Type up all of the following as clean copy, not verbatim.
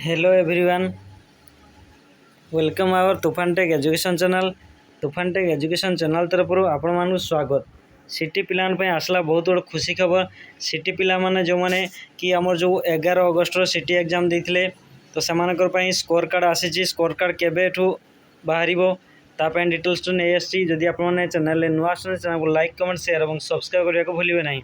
Hello everyone, welcome our तुफान take education channel. तुफान take education channel तरफ आपण मानू स्वागत। सिटी पिलान आसला बहुत बड़ खुशी खबर। सिटी पिला माने जो माने कि आमर जो 11 अगस्ट सिटी एग्जाम देते तो से स्कोर कार्ड आसी। स्कोर कार्ड केबे बाहर ताप डिटेल्स तो नहीं आसी। जदि आप चैनल नुआ चैनल को लाइक कमेंट शेयर और सब्सक्राइब करने को भूलिए नहीं।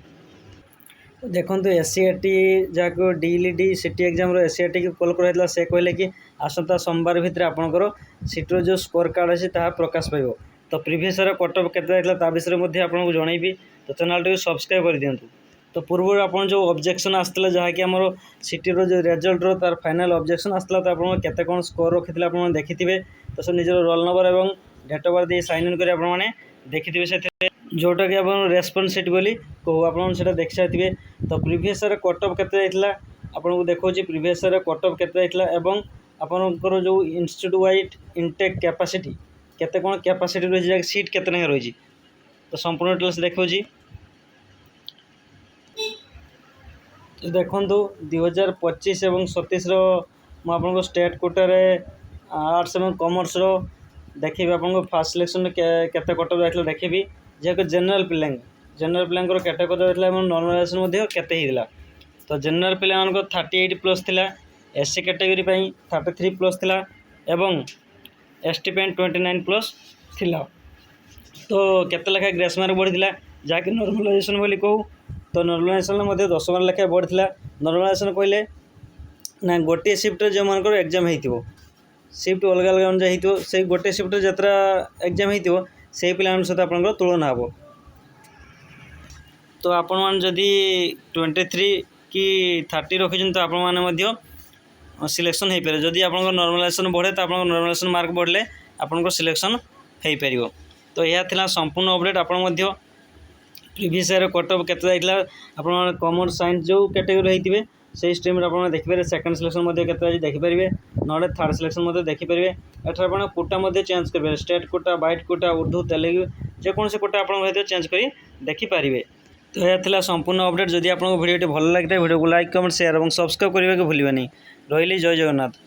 देखो एससीईआरटी जहाँ डीईडी सिटी एग्जाम एससीईआरटी की कॉल कराइला से कहले कि आसंता सोमवार भितर आपंकर सिटर जो स्कोर कार्ड अच्छी प्रकाश पाइब। तो प्रिवियस कटअफ के विषय आपको जनइबी। तो चैनल टी सब्सक्राइब कर दिंतु। तो पूर्व आप जो ऑब्जेक्शन आसला जहाँकि आम सिटीर जो रिजल्ट तार फाइनाल ऑब्जेक्शन आसला तो आप केते कौन स्कोर रखी आप देखिथे। तो से निजर रोल नंबर और date of birth sign in कर देखिथे से जोटा कि आप रेस्पॉन्स सीट बोली कहू आप देखी सारे। तो प्रिवियस कटअफ के आपको देखा प्रिवियस कटअफ के आपंकर जो इंस्टीट्यूट वाइज इनटेक कैपेसिटी केते कौन कैपेसिटी रही सीट केते ना रही। तो संपूर्ण डिटेल्स देखा देखु 2025 और 27 मुझे स्टेट कोटार आर्ट्स और कॉमर्स देखी आप फास्ट सिलेक्शन केते कटअफ जाइए देखी। जहाँ जनरल पिला कैटेगोरी नॉर्मलाइजेशन केते। तो जनरल पिला 38+ थिला, एससी कैटेगरी 33+ थिला एवं एसटी 29+ थिला। तो केते लेखा ग्रेस मार्क बढ़ी जहाँकि नॉर्मलाइजेशन बोली कहू। तो नॉर्मलाइजेशन 10 मार्क लेखा बढ़ी। नॉर्मलाइजेशन कहले ना गोटे शिफ्ट जो मानकर एग्जाम हो शिफ्ट अलग अलग अनुसार हो से गोटे शिफ्ट जतरा एग्जाम हो से पिला सहित आप तुलना हे। तो आपण मान जदि 23 कि 30 रखी तो आपण सिलेक्शन हो पारे। जदि आप नॉर्मलाइजेशन बढ़े तो आप नॉर्मलाइजेशन मार्क बढ़ले आपन सिलेक्शन हो पार। तो यह थिला संपूर्ण अपडेट। आपण प्रीवियस ईयर कटअफ केते आप कॉमर्स साइंस जो कैटेगरी होते से स्ट्रीम आप देखिए। सेकेंड सिलेक्शन के देखिपारे ना थर्ड सिलेक्शन देखिपारे। एठार आप कोटा चेंज करेंगे स्टेट कोटा वाइट कोटा उर्दू तेलुगु जेकोसी कोटा आप चेंज कर देखिपारे। तो यह थिला संपूर्ण अपडेट। जदि आपको वीडियो भल लगे वीडियो को लाइक कमेंट शेयर और सब्सक्राइब करने को भूलिए नहीं। रही जय जगन्नाथ।